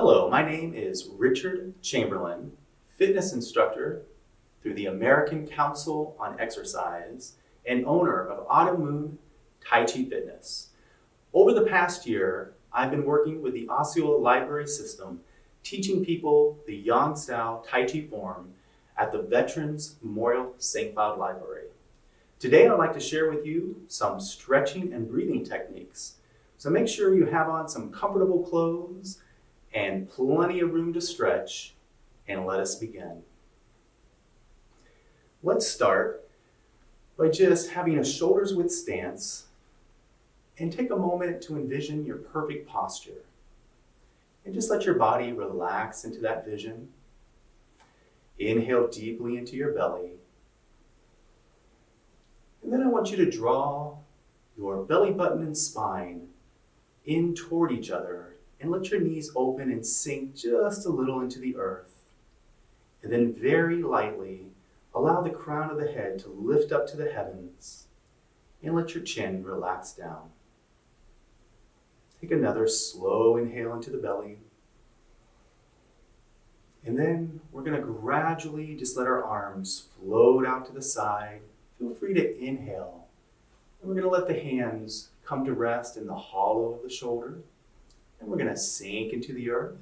Hello, my name is Richard Chamberlin, fitness instructor through the American Council on Exercise and owner of Automoon Tai Chi Fitness. Over the past year, I've been working with the Osceola library system, teaching people the Yang-style Tai Chi form at the Veterans Memorial St. Cloud Library. Today, I'd like to share with you some stretching and breathing techniques. So make sure you have on some comfortable clothes and plenty of room to stretch, and let us begin. Let's start by just having a shoulders width stance and take a moment to envision your perfect posture. And just let your body relax into that vision. Inhale deeply into your belly. And then I want you to draw your belly button and spine in toward each other and let your knees open and sink just a little into the earth. And then very lightly, allow the crown of the head to lift up to the heavens and let your chin relax down. Take another slow inhale into the belly. And then we're going to gradually just let our arms float out to the side. Feel free to inhale. And we're going to let the hands come to rest in the hollow of the shoulder. And we're going to sink into the earth.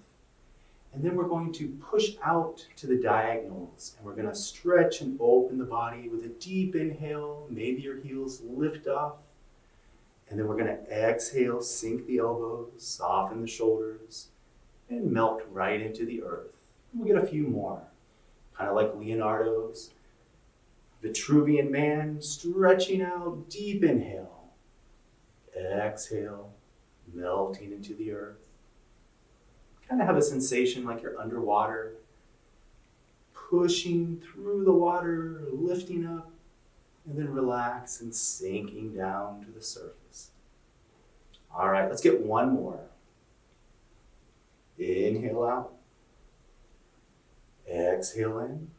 And then we're going to push out to the diagonals. And we're going to stretch and open the body with a deep inhale. Maybe your heels lift off. And then we're going to exhale, sink the elbows, soften the shoulders, and melt right into the earth. And we'll get a few more, kind of like Leonardo's Vitruvian Man, stretching out, deep inhale, exhale, melting into the earth. Kind of have a sensation like you're underwater, pushing through the water, lifting up, and then relax and sinking down to the surface. All right, let's get one more. Inhale out. Exhale in.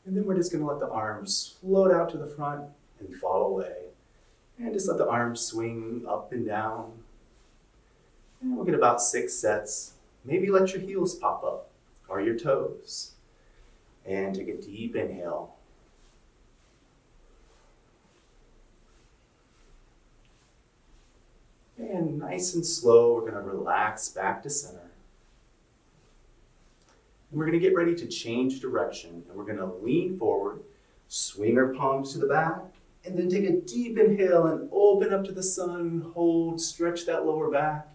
And then we're just going to let the arms float out to the front and fall away. And just let the arms swing up and down. And we'll get about 6 sets. Maybe let your heels pop up or your toes. And take a deep inhale. And nice and slow, we're going to relax back to center. And we're going to get ready to change direction. And we're going to lean forward, swing our palms to the back, and then take a deep inhale and open up to the sun, hold, stretch that lower back,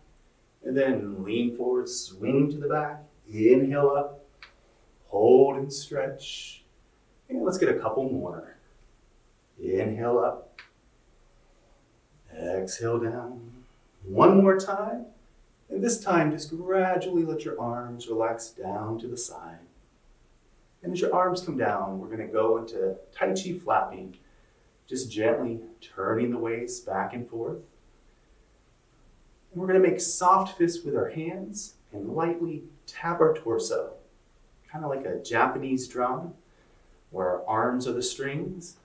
and then lean forward, swing to the back, inhale up, hold and stretch. And let's get a couple more. Inhale up, exhale down. One more time. And this time, just gradually let your arms relax down to the side. And as your arms come down, we're going to go into Tai Chi Flapping, just gently turning the waist back and forth. And we're going to make soft fists with our hands and lightly tap our torso, kind of like a Japanese drum, where our arms are the strings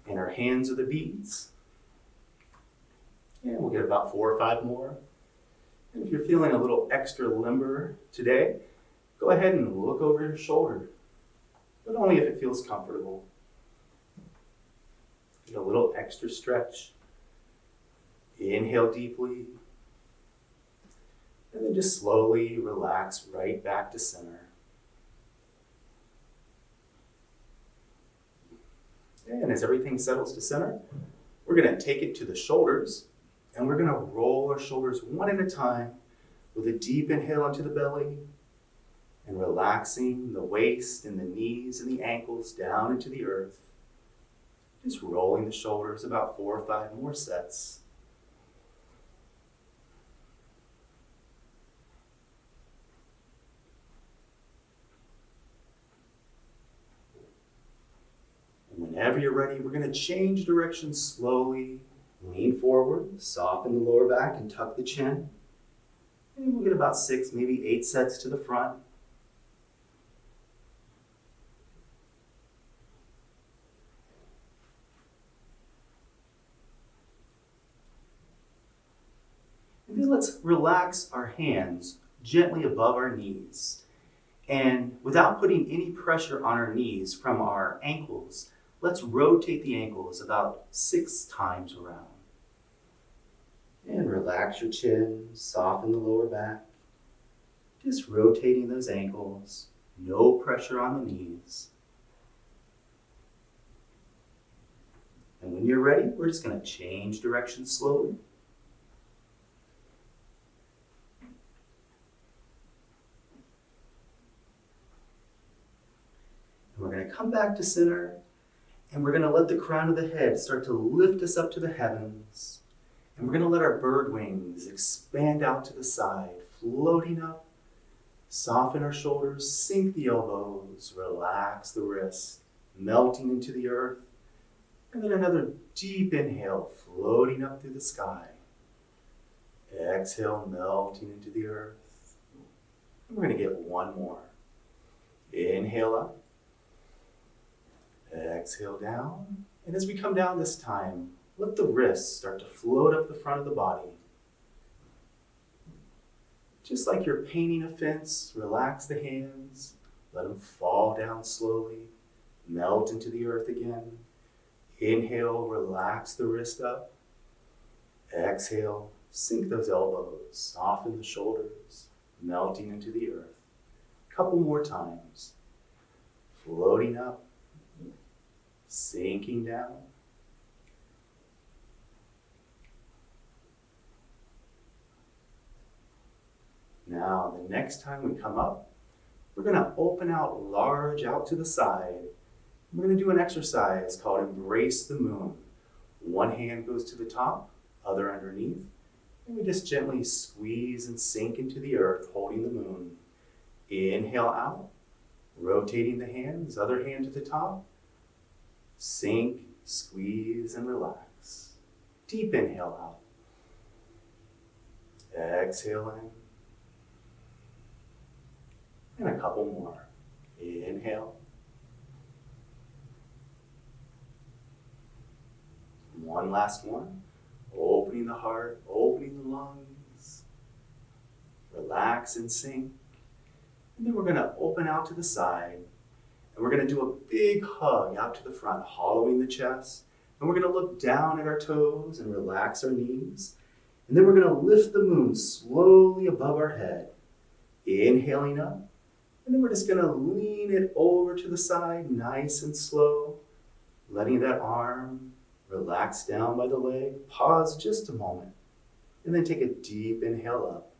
and our hands are the beats. And we'll get about 4 or 5 more. And if you're feeling a little extra limber today, go ahead and look over your shoulder, but only if it feels comfortable. Get a little extra stretch. Inhale deeply, and then just slowly relax right back to center. And as everything settles to center, we're going to take it to the shoulders. And we're going to roll our shoulders one at a time with a deep inhale into the belly and relaxing the waist and the knees and the ankles down into the earth. Just rolling the shoulders, about 4 or 5 more sets. And whenever you're ready, we're going to change direction slowly. Lean forward, soften the lower back and tuck the chin. And we'll get about 6, maybe 8 sets to the front. And then let's relax our hands gently above our knees. And without putting any pressure on our knees from our ankles, let's rotate the ankles about 6 times around. And relax your chin, soften the lower back. Just rotating those ankles, no pressure on the knees. And when you're ready, we're just going to change direction slowly. And we're going to come back to center, and we're going to let the crown of the head start to lift us up to the heavens. And we're going to let our bird wings expand out to the side, floating up. Soften our shoulders, sink the elbows, relax the wrists, melting into the earth. And then another deep inhale, floating up through the sky. Exhale, melting into the earth. And we're going to get one more. Inhale up. Exhale down. And as we come down this time, let the wrists start to float up the front of the body. Just like you're painting a fence, relax the hands, let them fall down slowly, melt into the earth again. Inhale, relax the wrist up. Exhale, sink those elbows, soften the shoulders, melting into the earth. A couple more times. Floating up, sinking down. Now, the next time we come up, we're going to open out large out to the side. We're going to do an exercise called Embrace the Moon. One hand goes to the top, other underneath, and we just gently squeeze and sink into the earth, holding the moon. Inhale out, rotating the hands, other hand to the top. Sink, squeeze, and relax. Deep inhale out. Exhale in. And a couple more. Inhale. One last one. Opening the heart, opening the lungs. Relax and sink. And then we're going to open out to the side. And we're going to do a big hug out to the front, hollowing the chest. And we're going to look down at our toes and relax our knees. And then we're going to lift the moon slowly above our head. Inhaling up. And then we're just going to lean it over to the side, nice and slow, letting that arm relax down by the leg. Pause just a moment, and then take a deep inhale up,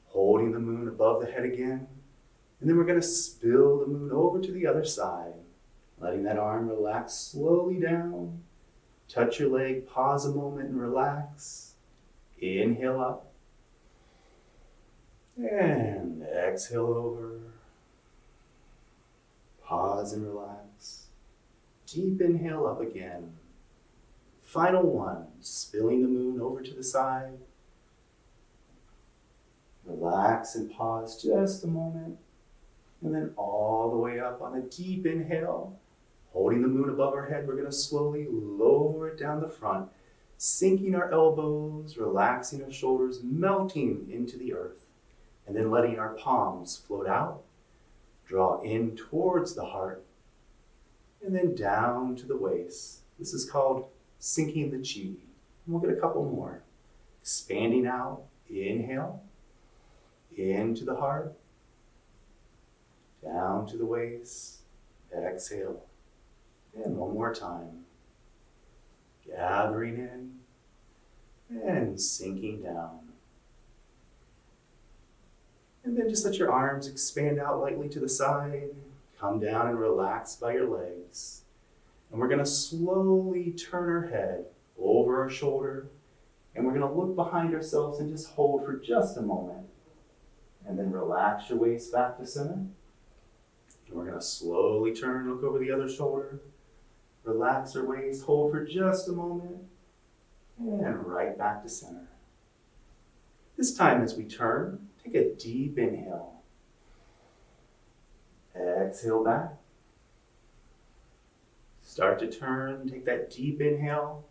holding the moon above the head again. And then we're going to spill the moon over to the other side, letting that arm relax slowly down. Touch your leg, pause a moment and relax. Inhale up. And exhale over. Pause and relax. Deep inhale up again. Final one, spilling the moon over to the side. Relax and pause just a moment. And then all the way up on a deep inhale. Holding the moon above our head, we're going to slowly lower it down the front, sinking our elbows, relaxing our shoulders, melting into the earth. And then letting our palms float out, draw in towards the heart, and then down to the waist. This is called sinking the chi. And we'll get a couple more. Expanding out, inhale, into the heart, down to the waist, exhale. And one more time. Gathering in, and sinking down. And then just let your arms expand out lightly to the side. Come down and relax by your legs. And we're going to slowly turn our head over our shoulder. And we're going to look behind ourselves and just hold for just a moment. And then relax your waist back to center. And we're going to slowly turn, look over the other shoulder. Relax our waist, hold for just a moment. And right back to center. This time as we turn, take a deep inhale. Exhale back. Start to turn, take that deep inhale.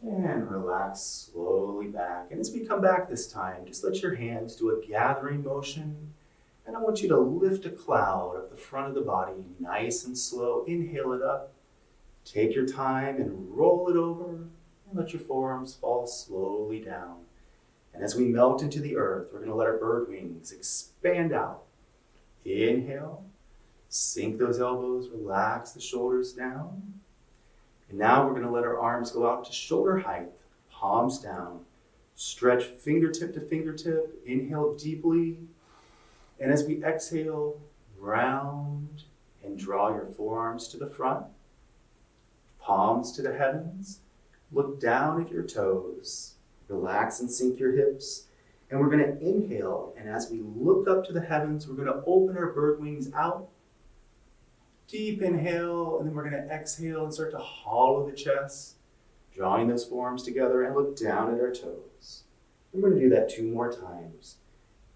And relax slowly back. And as we come back this time, just let your hands do a gathering motion. And I want you to lift a cloud up the front of the body, nice and slow. Inhale it up. Take your time and roll it over. And let your forearms fall slowly down. And as we melt into the earth, we're going to let our bird wings expand out. Inhale. Sink those elbows. Relax the shoulders down. And now we're going to let our arms go out to shoulder height, palms down. Stretch fingertip to fingertip. Inhale deeply. And as we exhale, round and draw your forearms to the front. Palms to the heavens. Look down at your toes. Relax and sink your hips. And we're going to inhale. And as we look up to the heavens, we're going to open our bird wings out. Deep inhale, and then we're going to exhale and start to hollow the chest, drawing those forearms together and look down at our toes. We're going to do that 2 more times.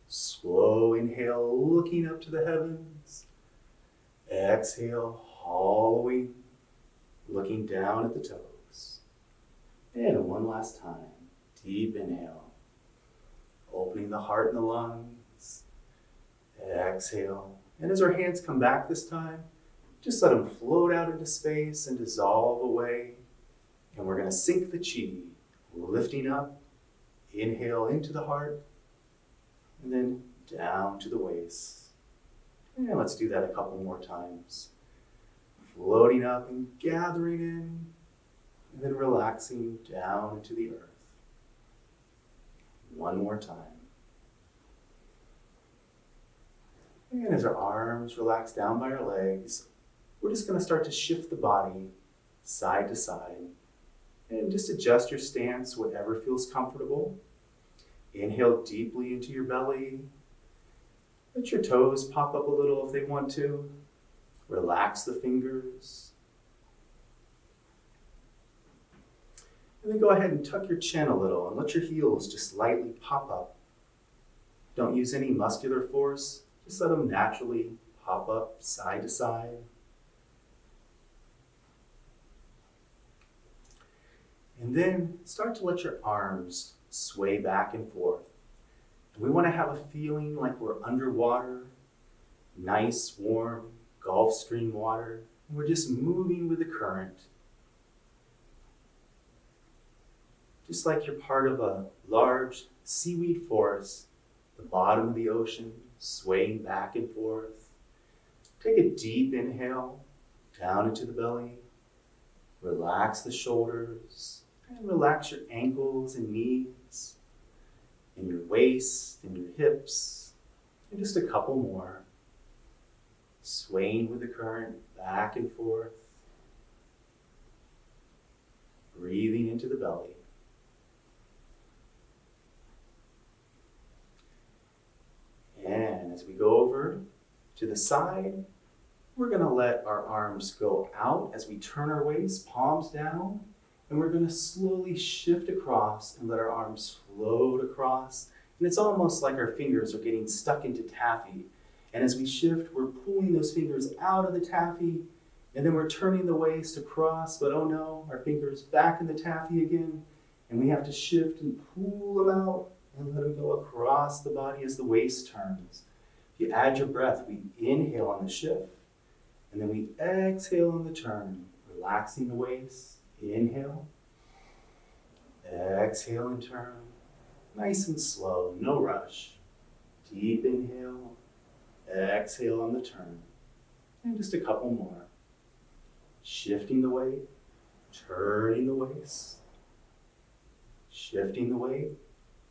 Slow inhale, looking up to the heavens. Exhale, hollowing, looking down at the toes. And one last time. Deep inhale, opening the heart and the lungs. Exhale. And as our hands come back this time, just let them float out into space and dissolve away. And we're going to sink the chi, lifting up. Inhale into the heart, and then down to the waist. And let's do that a couple more times. Floating up and gathering in, and then relaxing down into the earth. One more time. And as our arms relax down by our legs, we're just going to start to shift the body side to side. And just adjust your stance, whatever feels comfortable. Inhale deeply into your belly. Let your toes pop up a little if they want to. Relax the fingers. And then go ahead and tuck your chin a little and let your heels just lightly pop up. Don't use any muscular force. Just let them naturally pop up side to side. And then start to let your arms sway back and forth. And we want to have a feeling like we're underwater, nice, warm Gulf Stream water. And we're just moving with the current. Just like you're part of a large seaweed forest, the bottom of the ocean, swaying back and forth. Take a deep inhale down into the belly. Relax the shoulders. And relax your ankles and knees, and your waist and your hips, and just a couple more. Swaying with the current back and forth. Breathing into the belly. And as we go over to the side, we're going to let our arms go out as we turn our waist, palms down. And we're going to slowly shift across and let our arms float across. And it's almost like our fingers are getting stuck into taffy. And as we shift, we're pulling those fingers out of the taffy. And then we're turning the waist across. But oh no, our fingers back in the taffy again. And we have to shift and pull them out and let them go across the body as the waist turns. If you add your breath, we inhale on the shift. And then we exhale on the turn, relaxing the waist. Inhale, exhale and turn, nice and slow, no rush. Deep inhale, exhale on the turn, and just a couple more. Shifting the weight, turning the waist, shifting the weight,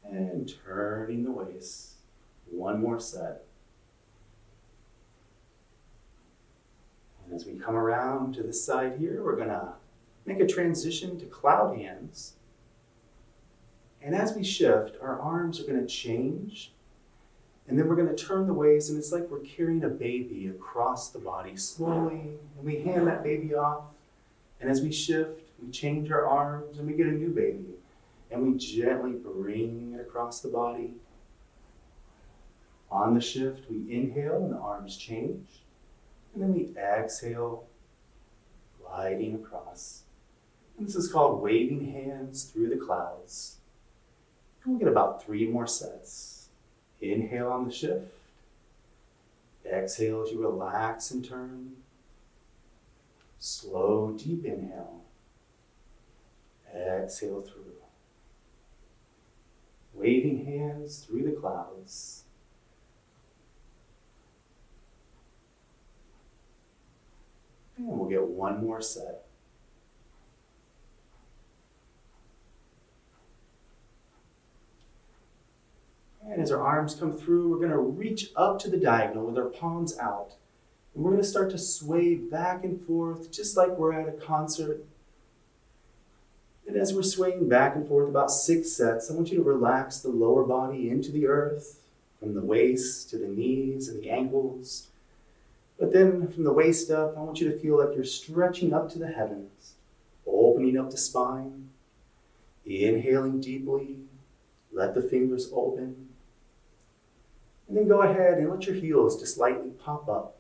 and turning the waist. One more set. And as we come around to this side here, we're going to make a transition to cloud hands. And as we shift, our arms are going to change. And then we're going to turn the waist, and it's like we're carrying a baby across the body slowly. And we hand that baby off. And as we shift, we change our arms, and we get a new baby. And we gently bring it across the body. On the shift, we inhale, and the arms change. And then we exhale, gliding across. And this is called waving hands through the clouds. And we'll get about 3 more sets. Inhale on the shift. Exhale as you relax and turn. Slow, deep inhale. Exhale through. Waving hands through the clouds. And we'll get 1 more set. And as our arms come through, we're going to reach up to the diagonal with our palms out. And we're going to start to sway back and forth, just like we're at a concert. And as we're swaying back and forth about 6 sets, I want you to relax the lower body into the earth, from the waist to the knees and the ankles. But then from the waist up, I want you to feel like you're stretching up to the heavens, opening up the spine, inhaling deeply, let the fingers open. And then go ahead and let your heels just lightly pop up.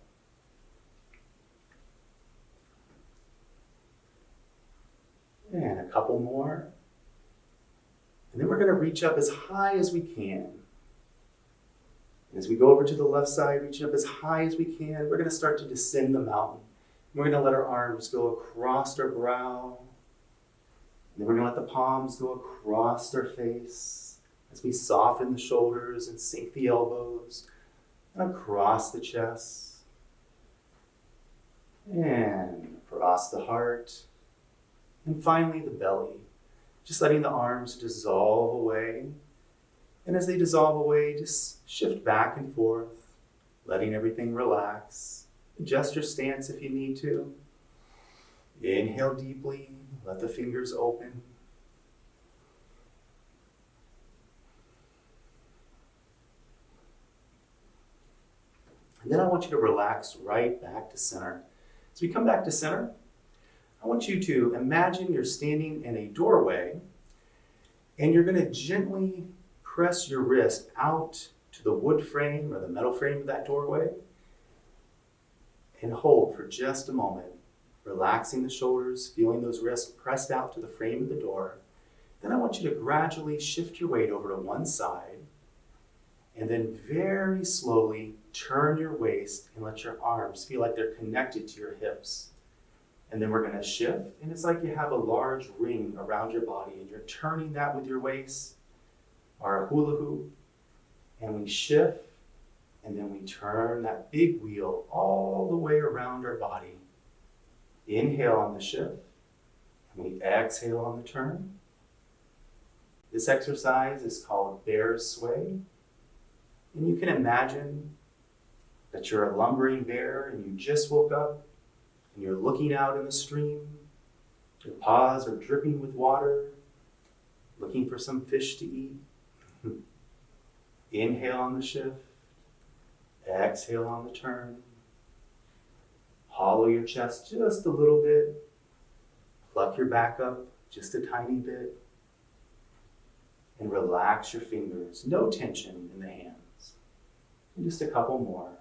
And a couple more. And then we're going to reach up as high as we can. And as we go over to the left side, reaching up as high as we can, we're going to start to descend the mountain. We're going to let our arms go across our brow. And then we're going to let the palms go across our face as we soften the shoulders and sink the elbows and across the chest. And across the heart. And finally, the belly. Just letting the arms dissolve away. And as they dissolve away, just shift back and forth, letting everything relax. Adjust your stance if you need to. Inhale deeply, let the fingers open. And then I want you to relax right back to center. As we come back to center, I want you to imagine you're standing in a doorway and you're going to gently press your wrist out to the wood frame or the metal frame of that doorway and hold for just a moment, relaxing the shoulders, feeling those wrists pressed out to the frame of the door. Then I want you to gradually shift your weight over to one side and then very slowly turn your waist and let your arms feel like they're connected to your hips. And then we're going to shift, and it's like you have a large ring around your body and you're turning that with your waist or a hula hoop, and we shift, and then we turn that big wheel all the way around our body. Inhale on the shift, and we exhale on the turn. This exercise is called bear sway, and you can imagine that you're a lumbering bear and you just woke up and you're looking out in the stream. Your paws are dripping with water, looking for some fish to eat. Inhale on the shift, exhale on the turn. Hollow your chest just a little bit. Pluck your back up just a tiny bit. And relax your fingers. No tension in the hands. And just a couple more.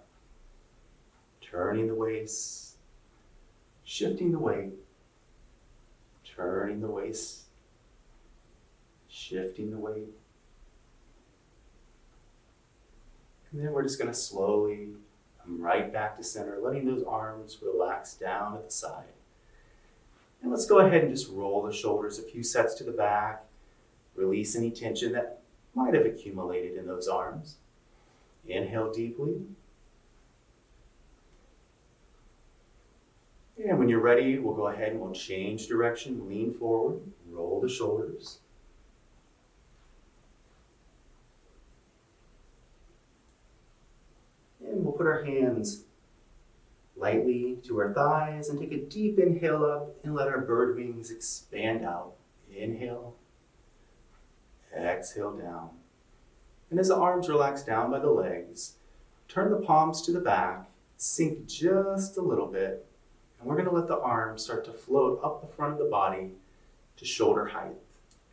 Turning the waist, shifting the weight, turning the waist, shifting the weight. And then we're just going to slowly come right back to center, letting those arms relax down at the side. And let's go ahead and just roll the shoulders a few sets to the back, release any tension that might have accumulated in those arms. Inhale deeply. And when you're ready, we'll go ahead and we'll change direction, lean forward, roll the shoulders. And we'll put our hands lightly to our thighs and take a deep inhale up and let our bird wings expand out. Inhale, exhale down. And as the arms relax down by the legs, turn the palms to the back, sink just a little bit. And we're going to let the arms start to float up the front of the body to shoulder height.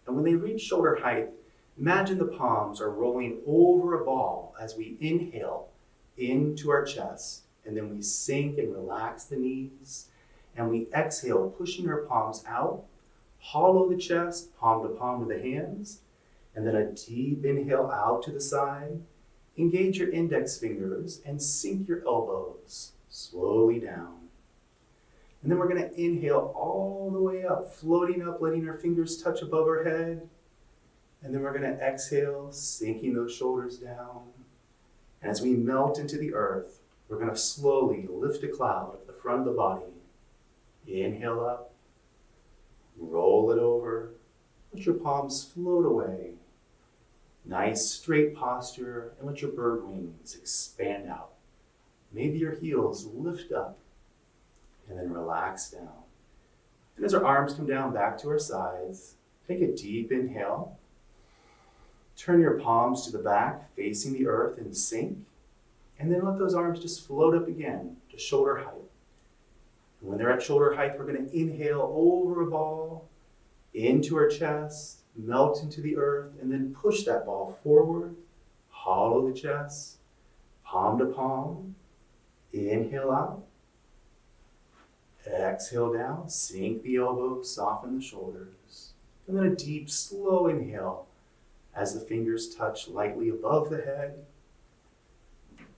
And when they reach shoulder height, imagine the palms are rolling over a ball as we inhale into our chest. And then we sink and relax the knees. And we exhale, pushing our palms out, Hollow the chest, palm to palm with the hands, and then a deep inhale out to the side. Engage your index fingers and sink your elbows slowly down. And then we're going to inhale all the way up, floating up, letting our fingers touch above our head. And then we're going to exhale, sinking those shoulders down. And as we melt into the earth, we're going to slowly lift a cloud at the front of the body. Inhale up, roll it over, let your palms float away. Nice straight posture, and let your bird wings expand out. Maybe your heels lift up, and then relax down. And as our arms come down back to our sides, take a deep inhale. Turn your palms to the back, facing the earth and sink. And then let those arms just float up again to shoulder height. And when they're at shoulder height, we're going to inhale over a ball, into our chest, melt into the earth, and then push that ball forward. Hollow the chest, palm to palm. Inhale out. Exhale down, sink the elbows, soften the shoulders. And then a deep, slow inhale as the fingers touch lightly above the head.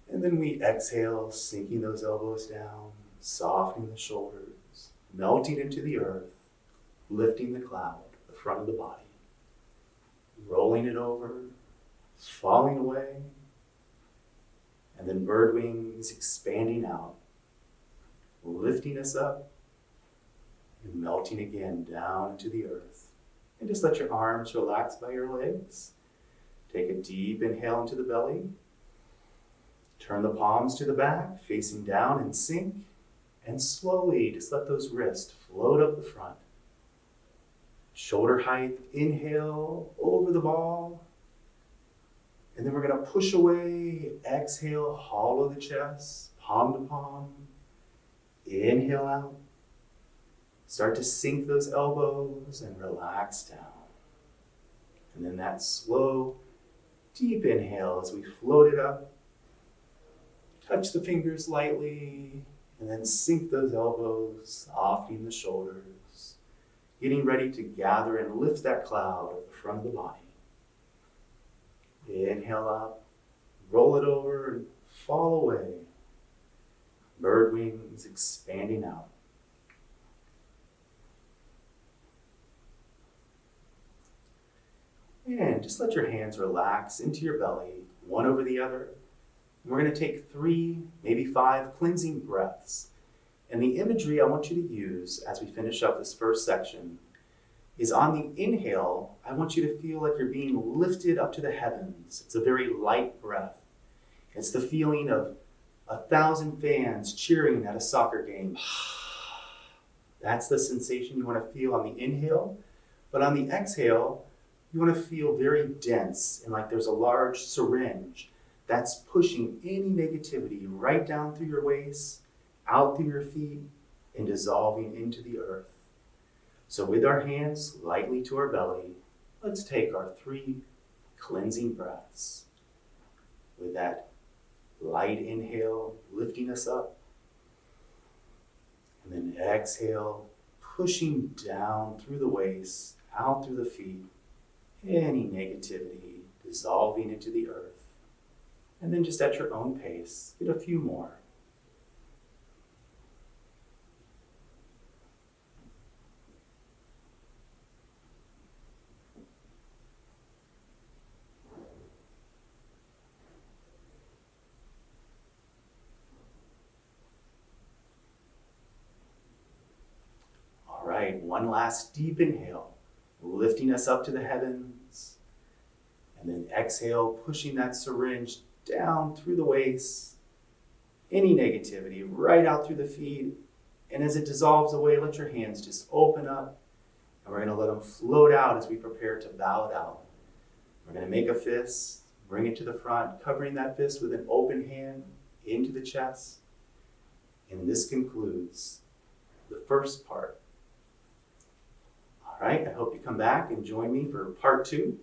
And then we exhale, sinking those elbows down, softening the shoulders, melting into the earth, lifting the cloud at the front of the body, rolling it over, falling away, and then bird wings expanding out, lifting us up and melting again down into the earth. And just let your arms relax by your legs. Take a deep inhale into the belly. Turn the palms to the back, facing down and sink. And slowly just let those wrists float up the front. Shoulder height, inhale over the ball. And then we're going to push away, exhale, hollow the chest, palm to palm. Inhale out. Start to sink those elbows and relax down. And then that slow, deep inhale as we float it up. Touch the fingers lightly, and then sink those elbows, softening the shoulders. Getting ready to gather and lift that cloud at the front of the body. Inhale up, roll it over, and fall away. Bird wings expanding out. And just let your hands relax into your belly, one over the other. And we're going to take 3, maybe 5 cleansing breaths. And the imagery I want you to use as we finish up this first section is on the inhale, I want you to feel like you're being lifted up to the heavens. It's a very light breath. It's the feeling of 1,000 fans cheering at a soccer game. That's the sensation you want to feel on the inhale. But on the exhale, you want to feel very dense and like there's a large syringe that's pushing any negativity right down through your waist, out through your feet, and dissolving into the earth. So with our hands lightly to our belly, let's take our 3 cleansing breaths. With that light inhale, lifting us up. And then exhale, pushing down through the waist, out through the feet. Any negativity dissolving into the earth. And then just at your own pace, get a few more. All right, one last deep inhale, lifting us up to the heavens. And then exhale, pushing that syringe down through the waist, any negativity right out through the feet. And as it dissolves away, let your hands just open up. And we're going to let them float out as we prepare to bow it out. We're going to make a fist, bring it to the front, covering that fist with an open hand into the chest. And this concludes the first part. All right, I hope you come back and join me for part 2.